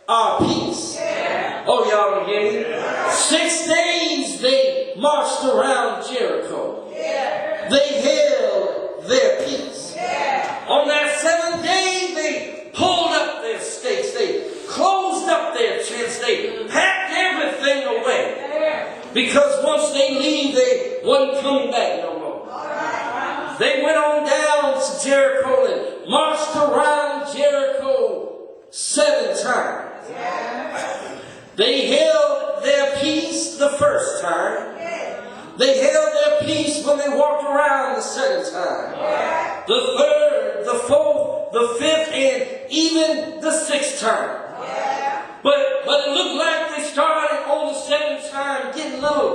our peace. Oh, y'all don't hear me? 6 days they marched around Jericho. They held their peace. On that 7th day, they pulled up their stakes. They closed up their tents. They packed everything away. Because once they leave, they wasn't coming back no more. They went on down to Jericho and marched around Jericho 7 times. They held their peace the first time. They held their peace when they walked around the 2nd time. The 3rd, the 4th, the 5th, and even the 6th time. But it looked like they started on the 7th time getting a little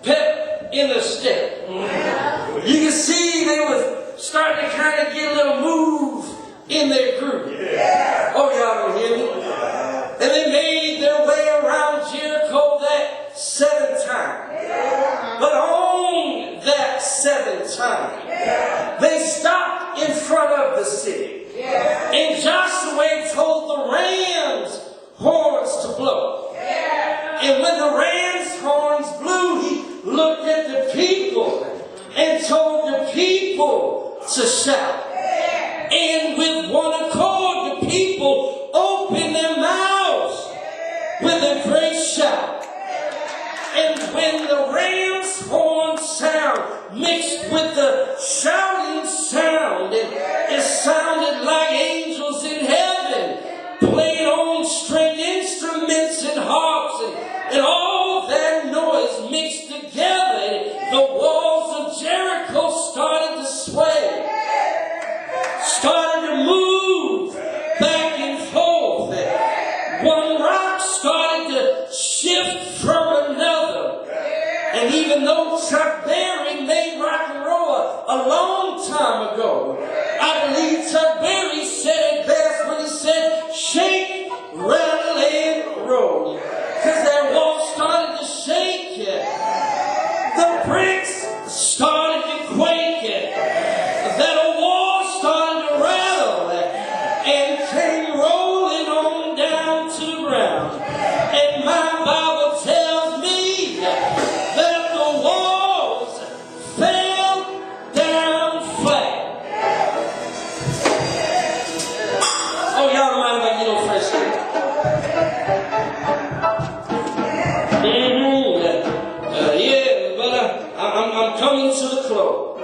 pep in the step. You can see they were starting to kind of get a little move in their group. Oh, y'all don't hear me? And they made their way around Jericho that 7th time. But on that 7th time, they stopped in front of the city. And Joshua told the ram's horns to blow. And when the ram's horns blew, he looked at the people and told the people to shout. And with one accord, the people opened their mouths with a great shout. And when the ram's horn sound mixed with the shouting sound, it sounded like angels in heaven playing on stringed instruments and harps, and all that noise mixed together. The walls of Jericho started to sway, started to move back and forth. One rock started to shift from another. And even though Chuck Berry made rock and roll a long time ago, I believe Chuck Berry said it best when he said, shake, rattle, and roll. Because their walls started to shake. The bricks started to quake. That old wall started to rattle and came rolling on down to the ground. And my Bible tells me that the walls fell down flat. Oh, y'all don't mind if I get no fresh air? Yeah, but I'm coming to the close.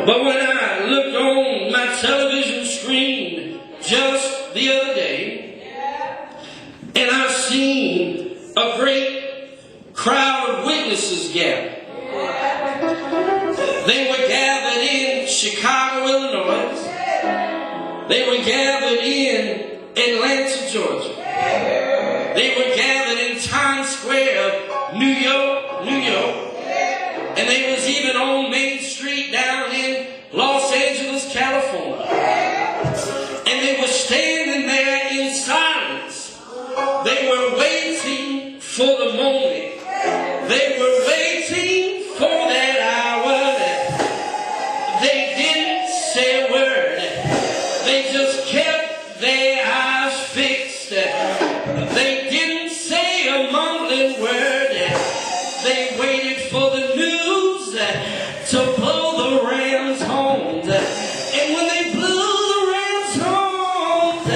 But when I looked on my television screen just the other day, and I seen a great crowd of witnesses gathered. They were gathered in Chicago, Illinois. They were gathered in Atlanta, Georgia. They were gathered in Times Square of New York, New York. And they was even on Main Street down in Los Angeles, California. And they were standing there in silence. They were waiting for the moment. They were waiting for that hour. They didn't say a word. They just kept their eyes fixed. They didn't say a mumbling word. They waited for the news to blow the ram's horns. And when they blew the ram's horns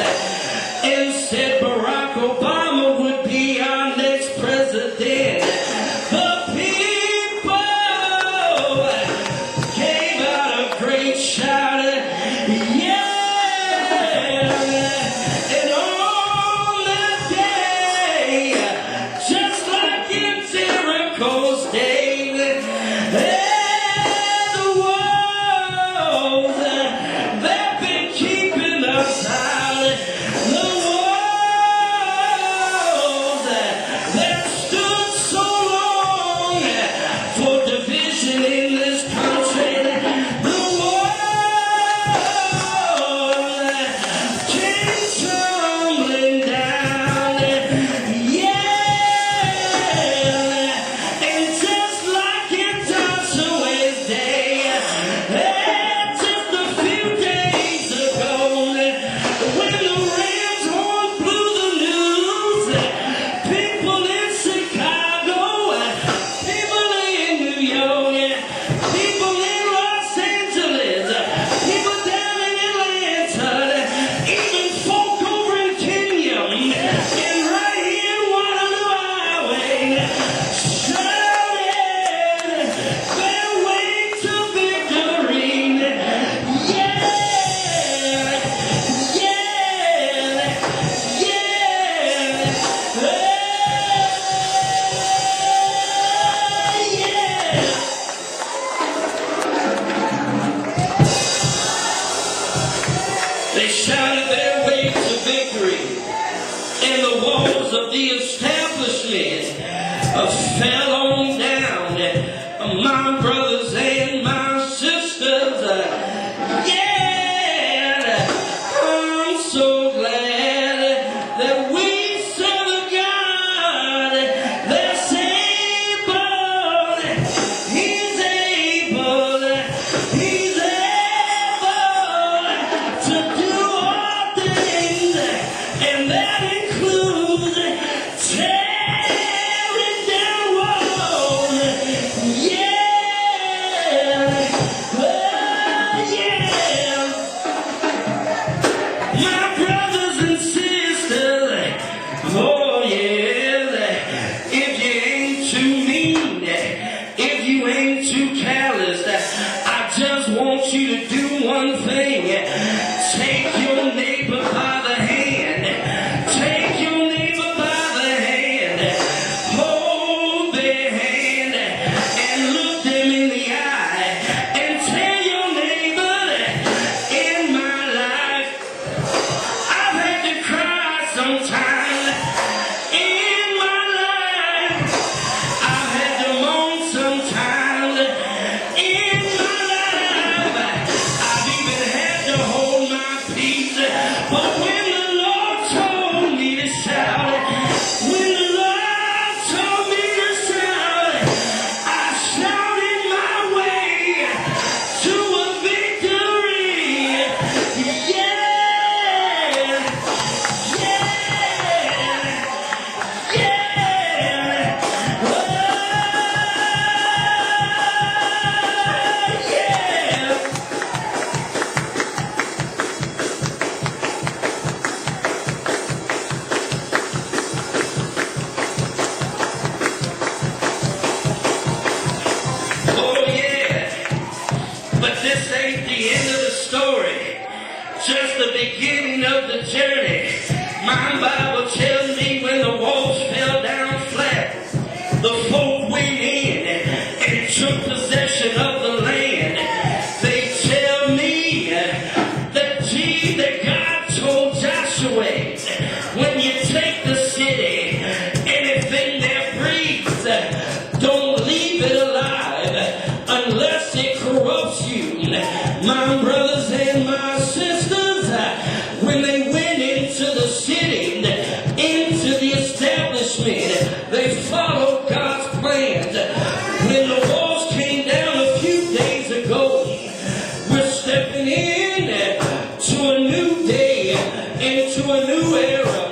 and said Barack Obama would be our next president, the people gave out a great shout. Yeah! And on that day, just like in Jericho's day, the walls they've been keeping us out. The walls of the establishment fell on down. My brothers and my sisters, yeah, I'm so glad that we serve a God that's able. He's able to do all things, and that includes tearing down walls. Yeah, oh yeah. My brothers and sisters, oh yeah, if you ain't too mean, if you ain't too callous, I just want you to do one thing. Take your neighbor by the hand. Take your neighbor by the hand. Hold their hand and look them in the eye and tell your neighbor, in my life, I've had to cry sometimes. In my life, I've had to moan sometimes. In my life, I've even had to hold my peace. But when the Lord told me to shout, when the Lord told me to shout, I shouted my way to a victory. Yeah, yeah, yeah. Oh, yeah. Oh yeah, but this ain't the end of the story, just the beginning of the journey. My Bible tells me when the walls fell down flat, the folk went in and took possession of the land. They tell me that God told Joshua, when you take the city, anything that breathes, don't leave it alive unless it corrupts you. My brothers and my sisters, when they went into the city, into the establishment, they followed God's plans. When the walls came down a few days ago, we're stepping in to a new day, into a new era.